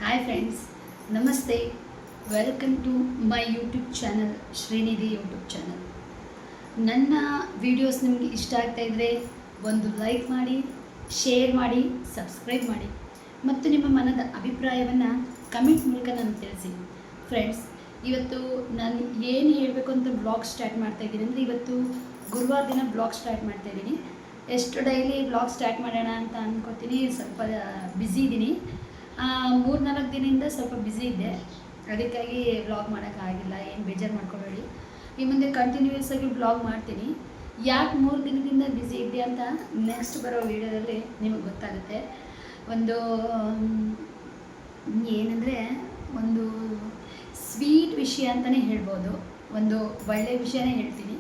Hi friends, ನಮಸ್ತೆ. Welcome to my YouTube channel, Srinidhi YouTube channel. ನನ್ನ videos ನಿಮಗೆ ಇಷ್ಟ ಆಗ್ತಾಯಿದ್ರೆ ಒಂದು ಲೈಕ್ ಮಾಡಿ, ಶೇರ್ ಮಾಡಿ, ಸಬ್ಸ್ಕ್ರೈಬ್ ಮಾಡಿ ಮತ್ತು ನಿಮ್ಮ ಮನದ ಅಭಿಪ್ರಾಯವನ್ನು ಕಮೆಂಟ್ ಮೂಲಕ ನನಗೆ ತಿಳಿಸಿ. ಫ್ರೆಂಡ್ಸ್, ಇವತ್ತು ನಾನು ಏನು ಹೇಳಬೇಕು ಅಂತ ಬ್ಲಾಗ್ ಸ್ಟಾರ್ಟ್ ಮಾಡ್ತಾಯಿದ್ದೀನಿ ಅಂದರೆ, ಇವತ್ತು ಗುರುವಾರ ದಿನ ಬ್ಲಾಗ್ ಸ್ಟಾರ್ಟ್ ಮಾಡ್ತಾಯಿದ್ದೀನಿ. ಎಷ್ಟು ಡೈಲಿ ಬ್ಲಾಗ್ ಸ್ಟಾರ್ಟ್ ಮಾಡೋಣ ಅಂತ ಅಂದ್ಕೋತೀನಿ. ಸ್ವಲ್ಪ ಬ್ಯುಸಿ ಇದ್ದೀನಿ. 3-4 ದಿನದಿಂದ ಸ್ವಲ್ಪ ಬ್ಯುಸಿ ಇದ್ದೆ, ಅದಕ್ಕಾಗಿ ವ್ಲಾಗ್ ಮಾಡೋಕ್ಕಾಗಿಲ್ಲ. ಏನು ಬೇಜಾರು ಮಾಡ್ಕೊಬೇಡಿ. ಈ ಮುಂದೆ ಕಂಟಿನ್ಯೂಯಸ್ ಆಗಿ ವ್ಲಾಗ್ ಮಾಡ್ತೀನಿ. ಯಾಕೆ 3 ದಿನದಿಂದ ಬ್ಯುಸಿ ಇದ್ದೆ ಅಂತ ನೆಕ್ಸ್ಟ್ ಬರೋ ವೀಡಿಯೋದಲ್ಲಿ ನಿಮಗೆ ಗೊತ್ತಾಗುತ್ತೆ. ಒಂದು ಏನಂದರೆ, ಒಂದು ಸ್ವೀಟ್ ವಿಷಯ ಅಂತಲೇ ಹೇಳ್ಬೋದು. ಒಂದು ಒಳ್ಳೆಯ ವಿಷಯನೇ ಹೇಳ್ತೀನಿ.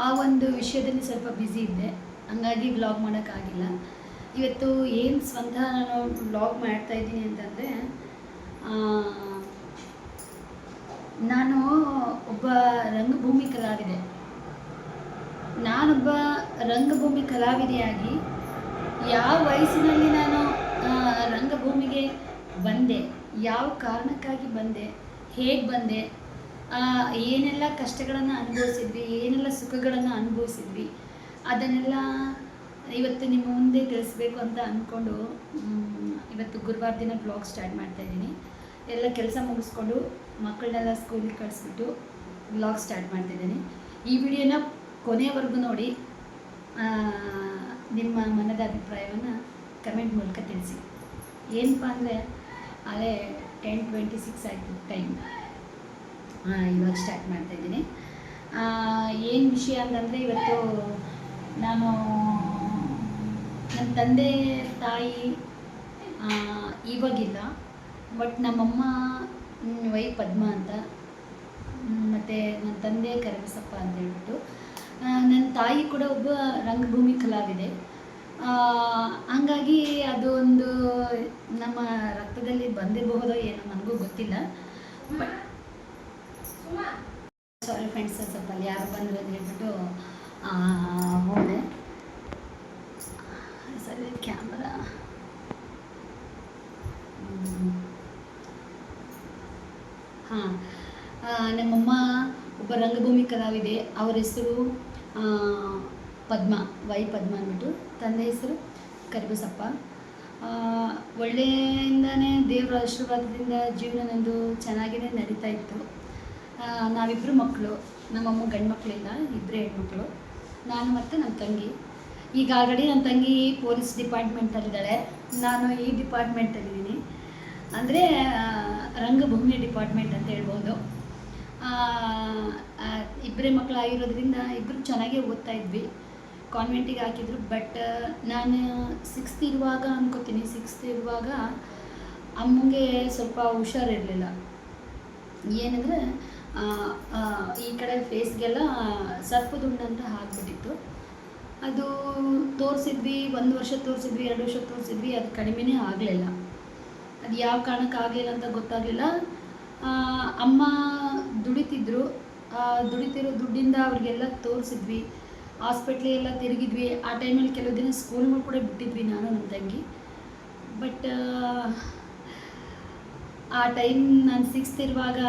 ಆ ಒಂದು ವಿಷಯದಲ್ಲಿ ಸ್ವಲ್ಪ ಬ್ಯುಸಿ ಇದ್ದೆ, ಹಂಗಾಗಿ ವ್ಲಾಗ್ ಮಾಡೋಕ್ಕಾಗಿಲ್ಲ. ಇವತ್ತು ಏನು ಸ್ವಂತ ನಾನು ವ್ಲಾಗ್ ಮಾಡ್ತಾಯಿದ್ದೀನಿ ಅಂತಂದರೆ, ನಾನು ಒಬ್ಬ ರಂಗಭೂಮಿ ಕಲಾವಿದೆ. ನಾನೊಬ್ಬ ರಂಗಭೂಮಿ ಕಲಾವಿದೆಯಾಗಿ ಯಾವ ವಯಸ್ಸಿನಲ್ಲಿ ನಾನು ರಂಗಭೂಮಿಗೆ ಬಂದೆ, ಯಾವ ಕಾರಣಕ್ಕಾಗಿ ಬಂದೆ, ಹೇಗೆ ಬಂದೆ, ಏನೆಲ್ಲ ಕಷ್ಟಗಳನ್ನು ಅನುಭವಿಸಿದ್ವಿ, ಏನೆಲ್ಲ ಸುಖಗಳನ್ನು ಅನುಭವಿಸಿದ್ವಿ, ಅದನ್ನೆಲ್ಲ ಇವತ್ತು ನಿಮ್ಮ ಮುಂದೆ ತಿಳಿಸ್ಬೇಕು ಅಂತ ಅಂದ್ಕೊಂಡು ಇವತ್ತು ಗುರುವಾರ ದಿನ ಬ್ಲಾಗ್ ಸ್ಟಾರ್ಟ್ ಮಾಡ್ತಾಯಿದ್ದೀನಿ. ಎಲ್ಲ ಕೆಲಸ ಮುಗಿಸ್ಕೊಂಡು ಮಕ್ಕಳನ್ನೆಲ್ಲ ಸ್ಕೂಲಿಗೆ ಕಳಿಸ್ಬಿಟ್ಟು ಬ್ಲಾಗ್ ಸ್ಟಾರ್ಟ್ ಮಾಡ್ತಿದ್ದೀನಿ. ಈ ವಿಡಿಯೋನ ಕೊನೆಯವರೆಗೂ ನೋಡಿ, ನಿಮ್ಮ ಮನದ ಅಭಿಪ್ರಾಯವನ್ನು ಕಮೆಂಟ್ ಮೂಲಕ ತಿಳಿಸಿ. ಏನಪ್ಪ ಅಂದರೆ, ಅಲ್ಲೇ 10:26 ಆಯಿತು ಟೈಮ್. ಇವಾಗ ಸ್ಟಾರ್ಟ್ ಮಾಡ್ತಾಯಿದ್ದೀನಿ. ಏನು ವಿಷಯ ಅಂತಂದರೆ, ಇವತ್ತು ನಾನು ನನ್ನ ತಂದೆ ತಾಯಿ ಇವಾಗಿಲ್ಲ, ಬಟ್ ನಮ್ಮಮ್ಮ ವೈ ಪದ್ಮ ಅಂತ, ಮತ್ತು ನನ್ನ ತಂದೆ ಕರಿಬಸಪ್ಪ ಅಂತ ಹೇಳ್ಬಿಟ್ಟು. ನನ್ನ ತಾಯಿ ಕೂಡ ಒಬ್ಬ ರಂಗಭೂಮಿ ಕಲಾವಿದೆ. ಹಂಗಾಗಿ ಅದು ಒಂದು ನಮ್ಮ ರಕ್ತದಲ್ಲಿ ಬಂದಿರಬಹುದೋ ಏನೋ, ನನಗೂ ಗೊತ್ತಿಲ್ಲ. ಬಟ್ ಸಾರಿ ಫ್ರೆಂಡ್ಸ್, ಸ್ವಲ್ಪ ಅಲ್ಲಿ ಯಾರು ಬಂದರು ಅಂತ ಹೇಳ್ಬಿಟ್ಟು ಹೋದೆ. ಸರಿ, ಕ್ಯಾಮರಾ ನಮ್ಮಮ್ಮ ಒಬ್ಬ ರಂಗಭೂಮಿ ಕಲಾವಿದೆ. ಅವ್ರ ಹೆಸರು ಪದ್ಮ, ವೈ ಪದ್ಮ ಅಂದ್ಬಿಟ್ಟು. ತಂದೆ ಹೆಸರು ಕರಿಬಸಪ್ಪ. ಒಳ್ಳೆಯಿಂದನೇ ದೇವರ ಆಶೀರ್ವಾದದಿಂದ ಜೀವನ ನಂದು ಚೆನ್ನಾಗಿಯೇ ನಡೀತಾ ಇತ್ತು. ನಾವಿಬ್ಬರು ಮಕ್ಕಳು. ನಮ್ಮಮ್ಮ ಗಂಡು ಮಕ್ಕಳಿಲ್ಲ, ಇಬ್ಬರೇ ಹೆಣ್ಮಕ್ಳು, ನಾನು ಮತ್ತು ನನ್ನ ತಂಗಿ. ಈಗ ಆಲ್ರೆಡಿ ನನ್ನ ತಂಗಿ ಪೊಲೀಸ್ ಡಿಪಾರ್ಟ್ಮೆಂಟಲ್ಲಿದ್ದಾಳೆ, ನಾನು ಈ ಡಿಪಾರ್ಟ್ಮೆಂಟಲ್ಲಿದ್ದೀನಿ. ಅಂದರೆ ರಂಗಭೂಮಿ ಡಿಪಾರ್ಟ್ಮೆಂಟ್ ಅಂತ ಹೇಳ್ಬೋದು. ಇಬ್ಬರೇ ಮಕ್ಕಳಾಗಿರೋದ್ರಿಂದ ಇಬ್ಬರು ಚೆನ್ನಾಗೇ ಓದ್ತಾ ಇದ್ವಿ. ಕಾನ್ವೆಂಟಿಗೆ ಹಾಕಿದ್ರು. ಬಟ್ ನಾನು 6th ಇರುವಾಗ ಅನ್ಕೋತೀನಿ, 6th ಇರುವಾಗ ಅಮ್ಮಂಗೆ ಸ್ವಲ್ಪ ಹುಷಾರಿರಲಿಲ್ಲ. ಏನಂದರೆ, ಈ ಕಡೆ ಫೇಸ್ಗೆಲ್ಲ ಸರ್ಪದುಂಡಂತ ಆಗಿಬಿಟ್ಟಿತ್ತು. ಅದು ತೋರಿಸಿದ್ವಿ, 1 ವರ್ಷ ತೋರಿಸಿದ್ವಿ, 2 ವರ್ಷ ತೋರಿಸಿದ್ವಿ, ಅದು ಕಡಿಮೆನೇ ಆಗಲಿಲ್ಲ. ಅದು ಯಾವ ಕಾರಣಕ್ಕೆ ಆಗಲಿಲ್ಲ ಅಂತ ಗೊತ್ತಾಗಲಿಲ್ಲ. ಅಮ್ಮ ದುಡಿತಿದ್ರು. ದುಡಿತಿರೋ ದುಡ್ಡಿಂದ ಅವ್ರಿಗೆಲ್ಲ ತೋರಿಸಿದ್ವಿ, ಹಾಸ್ಪಿಟ್ಲಿಗೆಲ್ಲ ತಿರುಗಿದ್ವಿ. ಆ ಟೈಮಲ್ಲಿ ಕೆಲವು ದಿನ ಸ್ಕೂಲ್ಗಳು ಕೂಡ ಬಿಟ್ಟಿದ್ವಿ, ನಾನು ನನ್ನ ತಂಗಿ. ಬಟ್ ಆ ಟೈಮ್ ನಾನು 6th ಇರುವಾಗ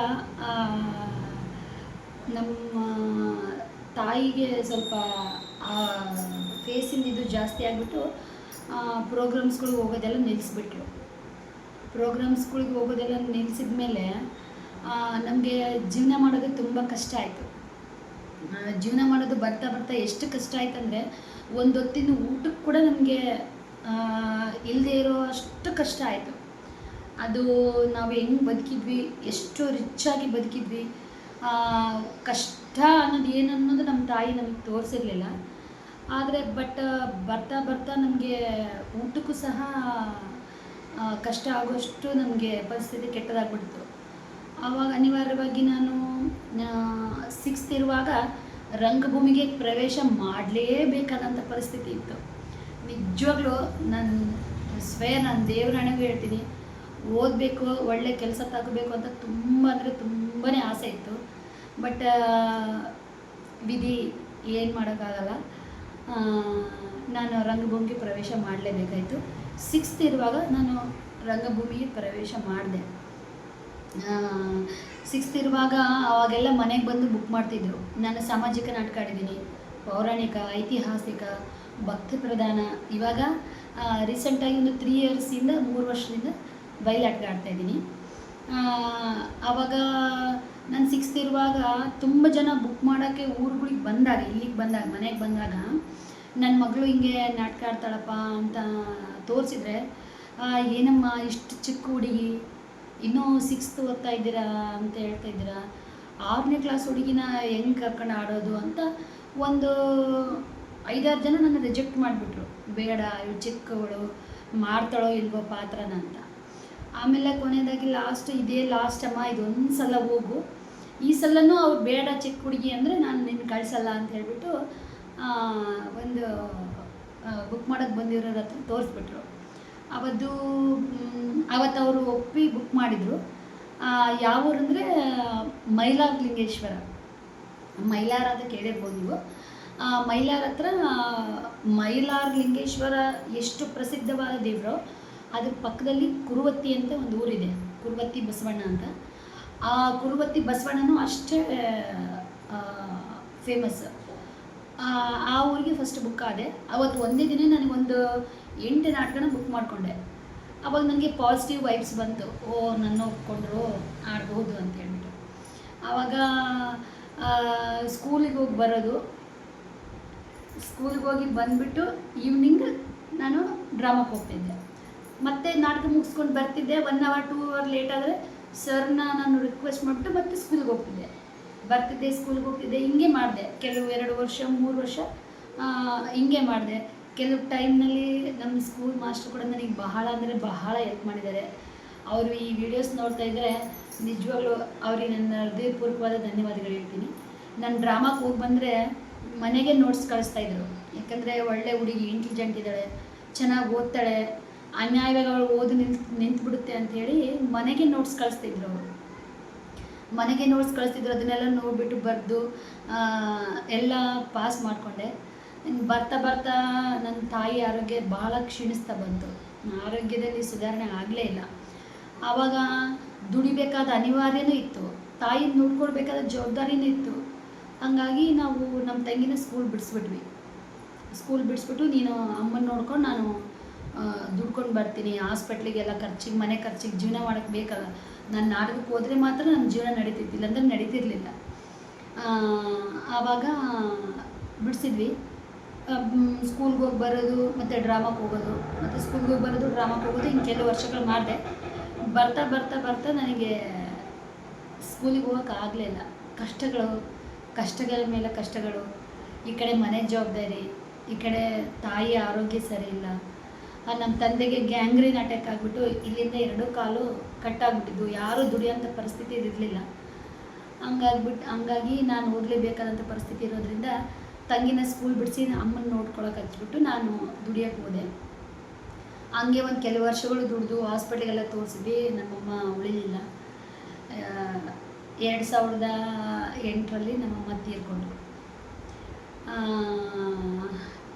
ನಮ್ಮ ತಾಯಿಗೆ ಸ್ವಲ್ಪ ಫೇಸಿಂದ ಇದು ಜಾಸ್ತಿ ಆಗಿಬಿಟ್ಟು ಪ್ರೋಗ್ರಾಮ್ಸ್ಗಳಿಗೆ ಹೋಗೋದೆಲ್ಲ ನಿಲ್ಲಿಸ್ಬಿಟ್ರು. ಪ್ರೋಗ್ರಾಮ್ಸ್ಗಳಿಗೆ ಹೋಗೋದೆಲ್ಲ ನಿಲ್ಲಿಸಿದ ಮೇಲೆ ನಮಗೆ ಜೀವನ ಮಾಡೋದು ತುಂಬ ಕಷ್ಟ ಆಯಿತು. ಜೀವನ ಮಾಡೋದು ಬರ್ತಾ ಬರ್ತಾ ಎಷ್ಟು ಕಷ್ಟ ಆಯ್ತಂದರೆ, ಒಂದು ಹೊತ್ತಿನ ಊಟಕ್ಕೆ ಕೂಡ ನಮಗೆ ಇಲ್ಲದೆ ಇರೋ ಅಷ್ಟು ಕಷ್ಟ ಆಯಿತು. ಅದು ನಾವು ಹೆಂಗೆ ಬದುಕಿದ್ವಿ, ಎಷ್ಟು ರಿಚ್ಚಾಗಿ ಬದುಕಿದ್ವಿ, ಕಷ್ಟ ಅನ್ನೋದು ಏನು ಅನ್ನೋದು ನಮ್ಮ ತಾಯಿ ನಮಗೆ ತೋರಿಸಿರಲಿಲ್ಲ. ಆದರೆ ಬಟ್ ಬರ್ತಾ ಬರ್ತಾ ನಮಗೆ ಊಟಕ್ಕೂ ಸಹ ಕಷ್ಟ ಆಗೋಷ್ಟು ನಮಗೆ ಪರಿಸ್ಥಿತಿ ಕೆಟ್ಟದಾಗ್ಬಿಡ್ತು. ಆವಾಗ ಅನಿವಾರ್ಯವಾಗಿ ನಾನು 6th ಇರುವಾಗ ರಂಗಭೂಮಿಗೆ ಪ್ರವೇಶ ಮಾಡಲೇಬೇಕಾದಂಥ ಪರಿಸ್ಥಿತಿ ಇತ್ತು. ನಿಜವಾಗ್ಲೂ ನಾನು ದೇವ್ರ ಹಣೆಗೂ ಹೇಳ್ತೀನಿ, ಓದಬೇಕು, ಒಳ್ಳೆ ಕೆಲಸ ತಗೋಬೇಕು ಅಂತ ತುಂಬ ಅಂದರೆ ತುಂಬಾ ಆಸೆ ಇತ್ತು. ಬಟ್ ವಿಧಿ ಏನು ಮಾಡೋಕ್ಕಾಗಲ್ಲ. ನಾನು ರಂಗಭೂಮಿಗೆ ಪ್ರವೇಶ ಮಾಡಲೇಬೇಕಾಯಿತು. 6th ಇರುವಾಗ ನಾನು ರಂಗಭೂಮಿಗೆ ಪ್ರವೇಶ ಮಾಡಿದೆ. 6th ಇರುವಾಗ ಅವಾಗೆಲ್ಲ ಮನೆಗೆ ಬಂದು ಬುಕ್ ಮಾಡ್ತಿದ್ರು. ನಾನು ಸಾಮಾಜಿಕ ನಾಟಕ ಆಡಿದ್ದೀನಿ, ಪೌರಾಣಿಕ, ಐತಿಹಾಸಿಕ, ಭಕ್ತಿ ಪ್ರಧಾನ. ಇವಾಗ ರೀಸೆಂಟಾಗಿ ಒಂದು 3 ಇಯರ್ಸಿಂದ 3 ವರ್ಷದಿಂದ ಬಯಲಾಟ ಆಡ್ತಾಯಿದ್ದೀನಿ. ಆವಾಗ ನಾನು 6th ಇರುವಾಗ ತುಂಬ ಜನ ಬುಕ್ ಮಾಡೋಕ್ಕೆ ಊರುಗಳಿಗೆ ಬಂದಾಗ, ಇಲ್ಲಿಗೆ ಬಂದಾಗ, ಮನೆಗೆ ಬಂದಾಗ ನನ್ನ ಮಗಳು ಹಿಂಗೆ ನಾಟಕ ಆಡ್ತಾಳಪ್ಪ ಅಂತ ತೋರಿಸಿದ್ರೆ, ಏನಮ್ಮ ಇಷ್ಟು ಚಿಕ್ಕ ಹುಡುಗಿ, ಇನ್ನೂ 6th ಓದ್ತಾ ಇದ್ದೀರಾ ಅಂತ ಹೇಳ್ತಾ ಇದ್ದೀರಾ, 6ನೇ ಕ್ಲಾಸ್ ಹುಡುಗಿನ ಹೆಂಗೆ ಕರ್ಕೊಂಡು ಆಡೋದು ಅಂತ ಒಂದು 5-6 ಜನ ನನ್ನ ರಿಜೆಕ್ಟ್ ಮಾಡಿಬಿಟ್ರು. ಬೇಡ, ಇವಳು ಚಿಕ್ಕವಳು, ಮಾಡ್ತಾಳೋ ಇಲ್ವೋ ಪಾತ್ರನ ಅಂತ. ಆಮೇಲೆ ಕೊನೆಯದಾಗಿ ಇದೇ ಲಾಸ್ಟ್ ಅಮ್ಮ, ಇದೊಂದು ಸಲ ಹೋಗು, ಈ ಸಲನೂ ಅವ್ರು ಬೇಡ ಚಿಕ್ಕ ಹುಡುಗಿ ಅಂದರೆ ನಾನು ನಿನ್ನ ಕಳಿಸಲ್ಲ ಅಂತ ಹೇಳ್ಬಿಟ್ಟು ಒಂದು ಬುಕ್ ಮಾಡೋಕ್ಕೆ ಬಂದಿರೋರ ಹತ್ರ ತೋರಿಸ್ಬಿಟ್ರು. ಅವತ್ತು ಅವರು ಒಪ್ಪಿ ಬುಕ್ ಮಾಡಿದರು. ಯಾವ ಊರಂದರೆ ಮೈಲಾರಲಿಂಗೇಶ್ವರ. ಮೈಲಾರ ಅಂತ ಕೇಳಿರ್ಬೋದು ನೀವು. ಮೈಲಾರ ಹತ್ರ ಮೈಲಾರಲಿಂಗೇಶ್ವರ ಎಷ್ಟು ಪ್ರಸಿದ್ಧವಾದ ದೇವರು, ಅದ್ರ ಪಕ್ಕದಲ್ಲಿ ಕುರುವತ್ತಿ ಅಂತ ಒಂದು ಊರಿದೆ, ಕುರುವತ್ತಿ ಬಸವಣ್ಣ ಅಂತ. ಆ ಕುರುವತ್ತಿ ಬಸವಣ್ಣನೂ ಅಷ್ಟೇ ಫೇಮಸ್. ಆ ಊರಿಗೆ ಫಸ್ಟ್ ಬುಕ್ ಆದೆ. ಅವತ್ತು ಒಂದೇ ದಿನ ನನಗೊಂದು 8 ನಾಟಕನ ಬುಕ್ ಮಾಡಿಕೊಂಡೆ. ಅವಾಗ ನನಗೆ ಪಾಸಿಟಿವ್ ವೈಬ್ಸ್ ಬಂತು, ನನ್ನ ಒಪ್ಕೊಂಡ್ರು, ಆಡ್ಬೋದು ಅಂತ ಹೇಳ್ಬಿಟ್ಟು. ಆವಾಗ ಸ್ಕೂಲಿಗೆ ಹೋಗಿ ಬಂದುಬಿಟ್ಟು ಈವ್ನಿಂಗ್ ನಾನು ಡ್ರಾಮಾಕ್ಕೆ ಹೋಗ್ತಿದ್ದೆ. ಮತ್ತೆ ನಾಟಕ ಮುಗಿಸ್ಕೊಂಡು ಬರ್ತಿದ್ದೆ. 1 hour 2 hour ಲೇಟ್ ಆದರೆ ಸರ್ನ ನಾನು ರಿಕ್ವೆಸ್ಟ್ ಮಾಡಿಬಿಟ್ಟು ಮತ್ತೆ ಸ್ಕೂಲಿಗೆ ಹೋಗ್ತಿದ್ದೆ. ಸ್ಕೂಲಿಗೆ ಹೋಗ್ತಿದ್ದೆ. ಹಿಂಗೆ ಮಾಡಿದೆ ಕೆಲವು 2 ವರ್ಷ 3 ವರ್ಷ ಹಿಂಗೆ ಮಾಡಿದೆ. ಕೆಲವು ಟೈಮ್ನಲ್ಲಿ ನಮ್ಮ ಸ್ಕೂಲ್ ಮಾಸ್ಟರ್ ಕೂಡ ನನಗೆ ಬಹಳ ಅಂದರೆ ಬಹಳ ಹೆಲ್ಪ್ ಮಾಡಿದ್ದಾರೆ. ಅವರು ಈ ವಿಡಿಯೋಸ್ ನೋಡ್ತಾ ಇದ್ದರೆ ನಿಜವಾಗ್ಲೂ ಅವ್ರಿಗೆ ನನ್ನ ಹೃದಯಪೂರ್ವಕವಾದ ಧನ್ಯವಾದಗಳು ಹೇಳ್ತೀನಿ. ನಾನು ಡ್ರಾಮಾಕ್ಕೆ ಹೋಗಿ ಬಂದರೆ ಮನೆಗೆ ನೋಟ್ಸ್ ಕಳಿಸ್ತಾಯಿದ್ರು. ಯಾಕಂದರೆ ಒಳ್ಳೆ ಹುಡುಗಿ, ಇಂಟೆಲಿಜೆಂಟ್ ಇದ್ದಾಳೆ, ಚೆನ್ನಾಗಿ ಓದ್ತಾಳೆ, ಅನ್ಯಾಯವಾಗಿ ಅವಳು ಓದು ನಿಂತುಬಿಡುತ್ತೆ ಅಂಥೇಳಿ ಮನೆಗೆ ನೋಟ್ಸ್ ಕಳಿಸ್ತಿದ್ರು ಅವರು. ಅದನ್ನೆಲ್ಲ ನೋಡಿಬಿಟ್ಟು ಬರೆದು ಎಲ್ಲ ಪಾಸ್ ಮಾಡಿಕೊಂಡೆ. ಬರ್ತಾ ನನ್ನ ತಾಯಿ ಆರೋಗ್ಯ ಬಹಳ ಕ್ಷೀಣಿಸ್ತಾ ಬಂತು. ಆರೋಗ್ಯದಲ್ಲಿ ಸುಧಾರಣೆ ಆಗಲೇ ಇಲ್ಲ. ಆವಾಗ ದುಡಿಬೇಕಾದ ಅನಿವಾರ್ಯನೂ ಇತ್ತು, ತಾಯಿನ ನೋಡ್ಕೊಳ್ಬೇಕಾದ ಜವಾಬ್ದಾರಿನೂ ಇತ್ತು. ಹಾಗಾಗಿ ನಾವು ನಮ್ಮ ತಂಗಿನ ಸ್ಕೂಲ್ ಬಿಡಿಸ್ಬಿಟ್ಟು ನೀನು ಅಮ್ಮನ ನೋಡ್ಕೊಂಡು ನಾನು ದುಡ್ಕೊಂಡು ಬರ್ತೀನಿ, ಹಾಸ್ಪಿಟ್ಲಿಗೆಲ್ಲ ಖರ್ಚಿಗೆ, ಮನೆ ಖರ್ಚಿಗೆ, ಜೀವನ ಮಾಡೋಕ್ಕೆ ಬೇಕಲ್ಲ. ನಾನು ನಾಟಕಕ್ಕೆ ಹೋದರೆ ಮಾತ್ರ ನನ್ನ ಜೀವನ ನಡೀತಿತ್ತು, ಇಲ್ಲಾಂದರೆ ನಡೀತಿರ್ಲಿಲ್ಲ. ಆವಾಗ ಬಿಡಿಸಿದ್ವಿ. ಸ್ಕೂಲ್ಗೆ ಹೋಗಿ ಬರೋದು, ಮತ್ತು ಡ್ರಾಮಾಕ್ಕೆ ಹೋಗೋದು, ಮತ್ತು ಸ್ಕೂಲ್ಗೆ ಹೋಗಿ ಬರೋದು, ಡ್ರಾಮಾಕ್ಕೆ ಹೋಗೋದು, ಹಿಂಗೆ ಕೆಲವು ವರ್ಷಗಳು ಮಾಡಿದೆ. ಬರ್ತಾ ನನಗೆ ಸ್ಕೂಲಿಗೆ ಹೋಗೋಕೆ ಆಗಲಿಲ್ಲ. ಕಷ್ಟಗಳ ಮೇಲೆ ಕಷ್ಟಗಳು, ಈ ಕಡೆ ಮನೆ ಜವಾಬ್ದಾರಿ, ಈ ಕಡೆ ತಾಯಿ ಆರೋಗ್ಯ ಸರಿ ಇಲ್ಲ. ನಮ್ಮ ತಂದೆಗೆ ಗ್ಯಾಂಗ್ರೀನ್ ಅಟ್ಯಾಕ್ ಆಗಿಬಿಟ್ಟು ಇಲ್ಲಿಂದ 2 ಕಾಲು ಕಟ್ಟಾಗ್ಬಿಟ್ಟಿದ್ದು, ಯಾರೂ ದುಡಿಯೋಂಥ ಪರಿಸ್ಥಿತಿ ಇರಲಿಲ್ಲ. ಹಂಗಾಗಿ ನಾನು ಓದಲೇಬೇಕಾದಂಥ ಪರಿಸ್ಥಿತಿ ಇರೋದ್ರಿಂದ ತಂಗಿನ ಸ್ಕೂಲ್ ಬಿಡಿಸಿ ಅಮ್ಮನ ನೋಡ್ಕೊಳಕ್ಕೆ ಹಚ್ಬಿಟ್ಟು ನಾನು ದುಡಿಯೋಕ್ಕೆ ಹೋದೆ. ಹಂಗೆ ಒಂದು ಕೆಲವು ವರ್ಷಗಳು ದುಡಿದು ಹಾಸ್ಪಿಟ್ಲಿಗೆಲ್ಲ ತೋರಿಸಿದ್ವಿ. ನಮ್ಮಮ್ಮ ಉಳಿಲಿಲ್ಲ. 2008ರಲ್ಲಿ ನಮ್ಮಮ್ಮ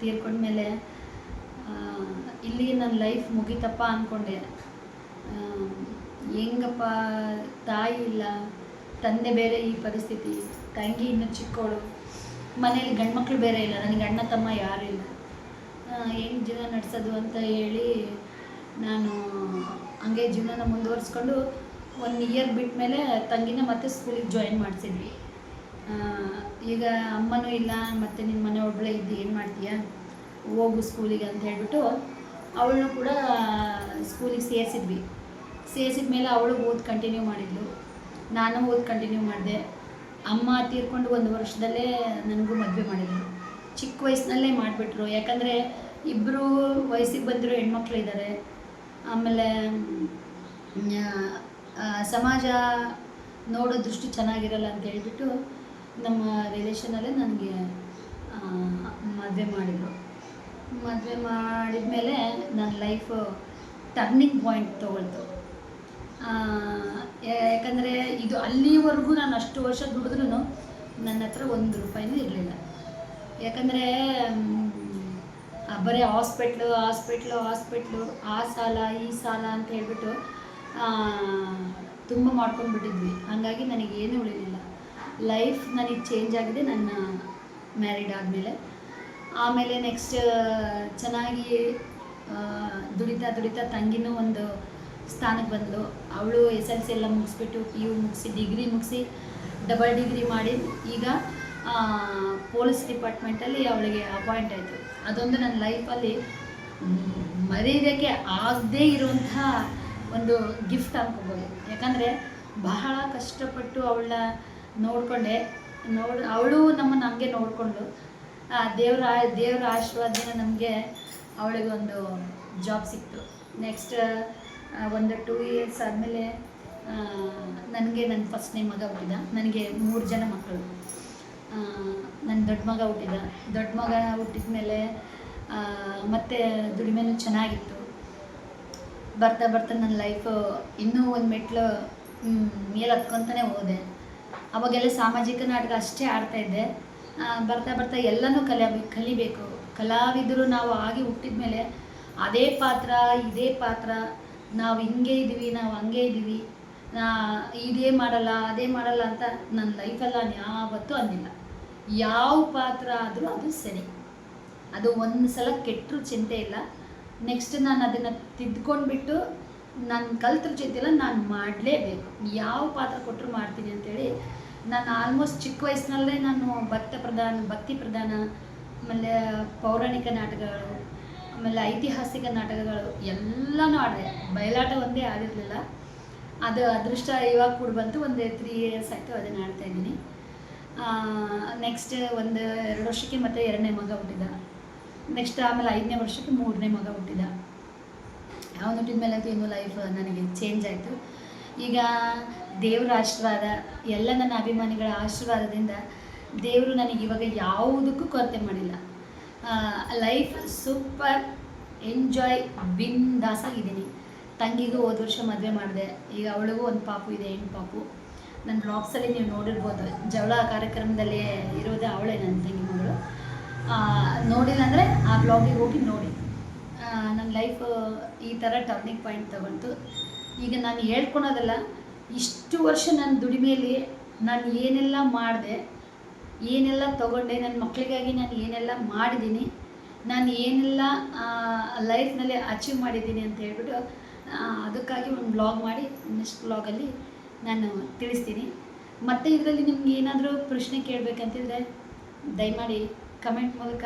ತೀರ್ಕೊಂಡ್ಮೇಲೆ ಇಲ್ಲಿಗೆ ನನ್ನ ಲೈಫ್ ಮುಗೀತಪ್ಪ ಅಂದ್ಕೊಂಡೆ. ಹೆಂಗಪ್ಪ, ತಾಯಿ ಇಲ್ಲ, ತಂದೆ ಬೇರೆ ಈ ಪರಿಸ್ಥಿತಿ, ತಂಗಿ ಇನ್ನೂ ಚಿಕ್ಕವಳು, ಮನೇಲಿ ಗಂಡ್ಮಕ್ಳು ಬೇರೆ ಇಲ್ಲ, ನನಗೆ ಅಣ್ಣ ತಮ್ಮ ಯಾರೂ ಇಲ್ಲ, ಹೆಂಗೆ ಜೀವನ ನಡೆಸೋದು ಅಂತ ಹೇಳಿ ನಾನು ಹಂಗೆ ಜೀವನನ ಮುಂದುವರಿಸ್ಕೊಂಡು 1 ಇಯರ್ ಬಿಟ್ಟ ಮೇಲೆ ತಂಗಿನ ಮತ್ತೆ ಸ್ಕೂಲಿಗೆ ಜಾಯಿನ್ ಮಾಡಿಸಿದ್ವಿ. ಈಗ ಅಮ್ಮನೂ ಇಲ್ಲ, ಮತ್ತು ನಿನ್ನ ಮನೆ ಒಬ್ಬಳೇ ಇದ್ದು ಏನು ಮಾಡ್ತೀಯ, ಹೋಗು ಸ್ಕೂಲಿಗೆ ಅಂತ ಹೇಳ್ಬಿಟ್ಟು ಅವಳನ್ನು ಕೂಡ ಸ್ಕೂಲಿಗೆ ಸೇರಿಸಿದ ಮೇಲೆ ಅವಳು ಓದು ಕಂಟಿನ್ಯೂ ಮಾಡಿದ್ಲು, ನಾನು ಓದು ಕಂಟಿನ್ಯೂ ಮಾಡಿದೆ. ಅಮ್ಮ ತೀರ್ಕೊಂಡು 1 ವರ್ಷದಲ್ಲೇ ನನಗೂ ಮದುವೆ ಮಾಡಿದರು. ಚಿಕ್ಕ ವಯಸ್ಸಿನಲ್ಲೇ ಮಾಡಿಬಿಟ್ರು. ಯಾಕಂದರೆ ಇಬ್ಬರು ವಯಸ್ಸಿಗೆ ಬಂದಿರೋ ಹೆಣ್ಮಕ್ಳು ಇದ್ದಾರೆ. ಆಮೇಲೆ ಸಮಾಜ ನೋಡೋ ದೃಷ್ಟಿ ಚೆನ್ನಾಗಿರಲ್ಲ ಅಂತ ಹೇಳ್ಬಿಟ್ಟು ನಮ್ಮ ರಿಲೇಷನಲ್ಲೇ ನನಗೆ ಮದುವೆ ಮಾಡಿದರು. ಮದುವೆ ಮಾಡಿದ ಮೇಲೆ ನನ್ನ ಲೈಫು ಟರ್ನಿಂಗ್ ಪಾಯಿಂಟ್ ತೊಗೊಳ್ತು. ಯಾಕಂದರೆ ಇದು ಅಲ್ಲಿವರೆಗೂ ನಾನು ಅಷ್ಟು ವರ್ಷ ದುಡಿದ್ರೂ ನನ್ನ ಹತ್ರ 1 ರೂಪಾಯಿನೂ ಇರಲಿಲ್ಲ. ಯಾಕಂದರೆ ಆ ಬರೀ ಹಾಸ್ಪಿಟ್ಲು ಆ ಸಾಲ ಈ ಸಾಲ ಅಂತ ಹೇಳ್ಬಿಟ್ಟು ತುಂಬ ಮಾಡ್ಕೊಂಡ್ಬಿಟ್ಟಿದ್ವಿ. ಹಾಗಾಗಿ ನನಗೇನು ಉಳಿಲಿಲ್ಲ. ಲೈಫ್ ನನಗೆ ಚೇಂಜ್ ಆಗಿದೆ ನನ್ನ ಮ್ಯಾರಿಡ್ ಆದಮೇಲೆ. ಆಮೇಲೆ ನೆಕ್ಸ್ಟ್ ಚೆನ್ನಾಗಿ ದುಡಿತಾ ತಂಗಿನೂ ಒಂದು ಸ್ಥಾನಕ್ಕೆ ಬಂದಳು. ಅವಳು SLC ಎಲ್ಲ ಮುಗಿಸ್ಬಿಟ್ಟು PU ಮುಗಿಸಿ ಡಿಗ್ರಿ ಮುಗಿಸಿ ಡಬಲ್ ಡಿಗ್ರಿ ಮಾಡಿ ಈಗ ಪೊಲೀಸ್ ಡಿಪಾರ್ಟ್ಮೆಂಟಲ್ಲಿ ಅವಳಿಗೆ ಅಪಾಯಿಂಟ್ ಆಯಿತು. ಅದೊಂದು ನನ್ನ ಲೈಫಲ್ಲಿ ಮರೆಯೋದಕ್ಕೆ ಆಗದೇ ಇರುವಂಥ ಒಂದು ಗಿಫ್ಟ್ ಅನ್ಕೋಬೋದು. ಯಾಕಂದರೆ ಬಹಳ ಕಷ್ಟಪಟ್ಟು ಅವಳನ್ನ ನೋಡಿಕೊಂಡೆ. ಅವಳು ನಮ್ಮನ್ನು ಹಂಗೆ ನೋಡಿಕೊಂಡು ದೇವರ ಆಶೀರ್ವಾದದಿಂದ ನಮಗೆ ಅವಳಿಗೆ ಒಂದು ಜಾಬ್ ಸಿಕ್ತು. ನೆಕ್ಸ್ಟ್ ಒಂದು 2 ಇಯರ್ಸ್ ಆದಮೇಲೆ ನನಗೆ ನನ್ನ ಫಸ್ಟ್ನೇ ಮಗ ಹುಟ್ಟಿದ. ನನಗೆ 3 ಜನ ಮಕ್ಕಳು. ನನ್ನ ದೊಡ್ಡ ಮಗ ಹುಟ್ಟಿದ ಮೇಲೆ ಮತ್ತು ದುಡಿಮೆನೂ ಚೆನ್ನಾಗಿತ್ತು. ಬರ್ತಾ ನನ್ನ ಲೈಫು ಇನ್ನೂ ಒಂದು ಮೆಟ್ಲು ಮೇಲೆ ಹತ್ಕೊತಾನೆ ಹೋದೆ. ಅವಾಗೆಲ್ಲ ಸಾಮಾಜಿಕ ನಾಟಕ ಅಷ್ಟೇ ಆಡ್ತಾಯಿದ್ದೆ. ಬರ್ತಾ ಎಲ್ಲನೂ ಕಲಿಬೇಕು. ಕಲಾವಿದರು ನಾವು ಆಗಿ ಹುಟ್ಟಿದ ಮೇಲೆ ಅದೇ ಪಾತ್ರ ಇದೇ ಪಾತ್ರ, ನಾವು ಹಿಂಗೆ ಇದ್ದೀವಿ, ನಾವು ಹಂಗೆ ಇದ್ದೀವಿ, ಇದೇ ಮಾಡಲ್ಲ ಅದೇ ಮಾಡಲ್ಲ ಅಂತ ನನ್ನ ಲೈಫಲ್ಲಿ ನಾನು ಯಾವತ್ತೂ ಅಂದಿಲ್ಲ. ಯಾವ ಪಾತ್ರ ಆದರೂ ಅದು ಸರಿ, ಅದು ಒಂದು ಸಲ ಕೆಟ್ಟರೂ ಚಿಂತೆ ಇಲ್ಲ. ನೆಕ್ಸ್ಟ್ ನಾನು ಅದನ್ನು ತಿದ್ದುಕೊಂಡ್ಬಿಟ್ಟು ನಾನು ಕಲ್ತ್ರ ಚಿಂತೆಲ್ಲ ನಾನು ಮಾಡಲೇಬೇಕು. ಯಾವ ಪಾತ್ರ ಕೊಟ್ಟರು ಮಾಡ್ತೀನಿ ಅಂಥೇಳಿ ನಾನು ಆಲ್ಮೋಸ್ಟ್ ಚಿಕ್ಕ ವಯಸ್ಸಿನಲ್ಲೇ ನಾನು ಭಕ್ತಿ ಪ್ರಧಾನ, ಆಮೇಲೆ ಪೌರಾಣಿಕ ನಾಟಕಗಳು, ಆಮೇಲೆ ಐತಿಹಾಸಿಕ ನಾಟಕಗಳು ಎಲ್ಲನೂ ಆಡಿದೆ. ಬಯಲಾಟ ಒಂದೇ ಆಡಿರಲಿಲ್ಲ. ಅದು ಅದೃಷ್ಟ ಇವಾಗ ಕೂಡ ಬಂತು. ಒಂದು 3 ಇಯರ್ಸ್ ಆಯಿತು ಅದನ್ನು ಆಡ್ತಾಯಿದ್ದೀನಿ. ನೆಕ್ಸ್ಟ್ 2 ವರ್ಷಕ್ಕೆ ಮತ್ತು 2ನೇ ಮಗ ಹುಟ್ಟಿದ. ನೆಕ್ಸ್ಟ್ ಆಮೇಲೆ 5ನೇ ವರ್ಷಕ್ಕೆ 3ನೇ ಮಗ ಹುಟ್ಟಿದ. ಅವನು ಹುಟ್ಟಿದ ಮೇಲೆ ಅಂತೂ ಇನ್ನೂ ಲೈಫ್ ನನಗೆ ಚೇಂಜ್ ಆಯಿತು. ಈಗ ದೇವರ ಆಶೀರ್ವಾದ, ಎಲ್ಲ ನನ್ನ ಅಭಿಮಾನಿಗಳ ಆಶೀರ್ವಾದದಿಂದ ದೇವರು ನನಗೆ ಇವಾಗ ಯಾವುದಕ್ಕೂ ಕೊರತೆ ಮಾಡಿಲ್ಲ. ಲೈಫ್ ಸೂಪರ್ ಎಂಜಾಯ್ ಬಿಂದಾಸಾಗಿದ್ದೀನಿ. ತಂಗಿಗೂ ಹೋದ ವರ್ಷ ಮದುವೆ ಮಾಡಿದೆ. ಈಗ ಅವಳಿಗೂ ಒಂದು ಪಾಪು ಇದೆ, ಹೆಣ್ಣು ಪಾಪು. ನನ್ನ ಬ್ಲಾಗ್ಸಲ್ಲಿ ನೀವು ನೋಡಿರ್ಬೋದು, ಜವಳ ಕಾರ್ಯಕ್ರಮದಲ್ಲಿ ಇರೋದೇ ಅವಳೇ, ನನ್ನ ತಂಗಿ ಮಗಳು. ನೋಡಿಲ್ಲ ಅಂದರೆ ಆ ಬ್ಲಾಗಿಗೆ ಹೋಗಿ ನೋಡಿ. ನನ್ನ ಲೈಫ್ ಈ ಥರ ಟರ್ನಿಂಗ್ ಪಾಯಿಂಟ್ ತಗೊಂತು. ಈಗ ನಾನು ಹೇಳ್ಕೊಳೋದಲ್ಲ, ಇಷ್ಟು ವರ್ಷ ನನ್ನ ದುಡಿಮೆಯಲ್ಲಿ ನಾನು ಏನೆಲ್ಲ ಮಾಡಿದೆ, ಏನೆಲ್ಲ ತೊಗೊಂಡೆ, ನನ್ನ ಮಕ್ಕಳಿಗಾಗಿ ನಾನು ಏನೆಲ್ಲ ಮಾಡಿದ್ದೀನಿ, ನಾನು ಏನೆಲ್ಲ ಲೈಫ್ನಲ್ಲಿ ಅಚೀವ್ ಮಾಡಿದ್ದೀನಿ ಅಂತ ಹೇಳ್ಬಿಟ್ಟು ಅದಕ್ಕಾಗಿ ಒಂದು ಬ್ಲಾಗ್ ಮಾಡಿ ನೆಕ್ಸ್ಟ್ ಬ್ಲಾಗಲ್ಲಿ ನಾನು ತಿಳಿಸ್ತೀನಿ. ಮತ್ತು ಇದರಲ್ಲಿ ನಿಮ್ಗೆ ಏನಾದರೂ ಪ್ರಶ್ನೆ ಕೇಳಬೇಕಂತಿದ್ರೆ ದಯಮಾಡಿ ಕಮೆಂಟ್ ಮೂಲಕ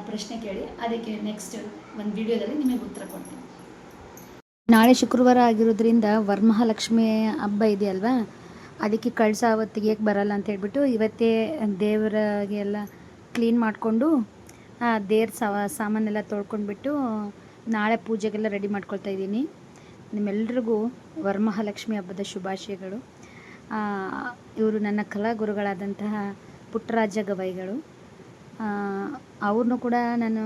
ಪ್ರಶ್ನೆ ಕೇಳಿ. ಅದಕ್ಕೆ ನೆಕ್ಸ್ಟ್ ಒಂದು ವಿಡಿಯೋದಲ್ಲಿ ನಿಮಗೆ ಉತ್ತರ ಕೊಡ್ತೀನಿ. ನಾಳೆ ಶುಕ್ರವಾರ ಆಗಿರೋದ್ರಿಂದ ವರಮಹಾಲಕ್ಷ್ಮಿ ಹಬ್ಬ ಇದೆಯಲ್ವಾ, ಅದಕ್ಕೆ ಕಳಸ ತೆಗಿಯೋಕ್ಕೆ ಬರಲ್ಲ ಅಂತ ಹೇಳ್ಬಿಟ್ಟು ಇವತ್ತೇ ದೇವರಿಗೆ ಎಲ್ಲ ಕ್ಲೀನ್ ಮಾಡಿಕೊಂಡು ದೇವ್ರ ಸಾಮಾನೆಲ್ಲ ತೊಳ್ಕೊಂಡ್ಬಿಟ್ಟು ನಾಳೆ ಪೂಜೆಗೆಲ್ಲ ರೆಡಿ ಮಾಡ್ಕೊಳ್ತಾ ಇದ್ದೀನಿ. ನಿಮ್ಮೆಲ್ರಿಗೂ ವರಮಹಾಲಕ್ಷ್ಮಿ ಹಬ್ಬದ ಶುಭಾಶಯಗಳು. ಇವರು ನನ್ನ ಕಲಾಗುರುಗಳಾದಂತಹ ಪುಟ್ಟರಾಜ ಗವಾಯಿಗಳು. ಅವ್ರನ್ನೂ ಕೂಡ ನಾನು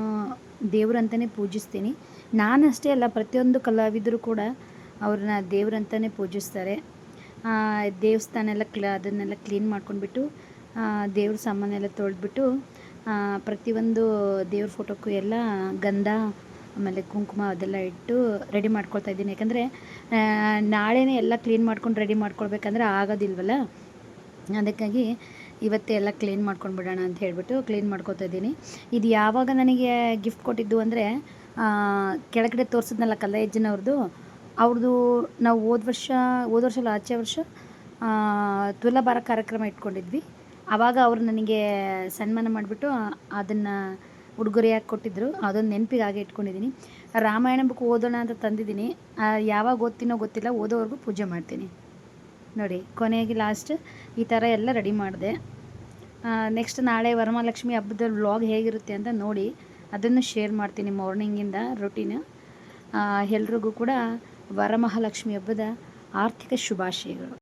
ದೇವ್ರಂತಲೇ ಪೂಜಿಸ್ತೀನಿ. ನಾನಷ್ಟೇ ಅಲ್ಲ, ಪ್ರತಿಯೊಂದು ಕಲಾವಿದರು ಕೂಡ ಅವ್ರನ್ನ ದೇವ್ರಂತಲೇ ಪೂಜಿಸ್ತಾರೆ. ದೇವಸ್ಥಾನ ಎಲ್ಲ ಅದನ್ನೆಲ್ಲ ಕ್ಲೀನ್ ಮಾಡ್ಕೊಂಡ್ಬಿಟ್ಟು ದೇವ್ರ ಸಾಮಾನೆಲ್ಲ ತೊಳೆದ್ಬಿಟ್ಟು ಪ್ರತಿಯೊಂದು ದೇವ್ರ ಫೋಟೋಕ್ಕೂ ಎಲ್ಲ ಗಂಧ ಆಮೇಲೆ ಕುಂಕುಮ ಅದೆಲ್ಲ ಇಟ್ಟು ರೆಡಿ ಮಾಡ್ಕೊಳ್ತಾ ಇದ್ದೀನಿ. ಯಾಕಂದರೆ ನಾಳೆನೇ ಎಲ್ಲ ಕ್ಲೀನ್ ಮಾಡ್ಕೊಂಡು ರೆಡಿ ಮಾಡ್ಕೊಳ್ಬೇಕಂದ್ರೆ ಆಗೋದಿಲ್ವಲ್ಲ, ಅದಕ್ಕಾಗಿ ಇವತ್ತೇ ಎಲ್ಲ ಕ್ಲೀನ್ ಮಾಡ್ಕೊಂಡ್ಬಿಡೋಣ ಅಂತ ಹೇಳ್ಬಿಟ್ಟು ಕ್ಲೀನ್ ಮಾಡ್ಕೊತಾ ಇದ್ದೀನಿ. ಇದು ಯಾವಾಗ ನನಗೆ ಗಿಫ್ಟ್ ಕೊಟ್ಟಿದ್ದು ಅಂದರೆ ಕೆಳಗಡೆ ತೋರಿಸಿದ್ನಲ್ಲ ಕಲ್ಲಯ್ಯಜ್ಜನವ್ರದ್ದು, ಅವ್ರದ್ದು ನಾವು ಹೋದ ವರ್ಷ ಅಲ್ಲ ಆಚೆ ವರ್ಷ ತುಲಾಭಾರ ಕಾರ್ಯಕ್ರಮ ಇಟ್ಕೊಂಡಿದ್ವಿ. ಆವಾಗ ಅವರು ನನಗೆ ಸನ್ಮಾನ ಮಾಡಿಬಿಟ್ಟು ಅದನ್ನು ಉಡುಗೊರೆಯಾಗಿ ಕೊಟ್ಟಿದ್ದರು. ಅದೊಂದು ನೆನಪಿಗೆ ಹಾಗೆ ಇಟ್ಕೊಂಡಿದ್ದೀನಿ. ರಾಮಾಯಣ ಬುಕ್ ಓದೋಣ ಅಂತ ತಂದಿದ್ದೀನಿ. ಯಾವಾಗ ಓದ್ತೀನೋ ಗೊತ್ತಿಲ್ಲ, ಓದೋವರೆಗೂ ಪೂಜೆ ಮಾಡ್ತೀನಿ ನೋಡಿ. ಕೊನೆಗೆ ಲಾಸ್ಟ್ ಈ ಥರ ಎಲ್ಲ ರೆಡಿ ಮಾಡಿದೆ. ನೆಕ್ಸ್ಟ್ ನಾಳೆ ವರಮಹಾಲಕ್ಷ್ಮಿ ಹಬ್ಬದ ವ್ಲಾಗ್ ಹೇಗಿರುತ್ತೆ ಅಂತ ನೋಡಿ, ಅದನ್ನು ಶೇರ್ ಮಾಡ್ತೀನಿ ಮಾರ್ನಿಂಗಿಂದ ರೊಟೀನ್. ಎಲ್ರಿಗೂ ಕೂಡ ವರಮಹಾಲಕ್ಷ್ಮಿ ಹಬ್ಬದ ಆರ್ಥಿಕ ಶುಭಾಶಯಗಳು.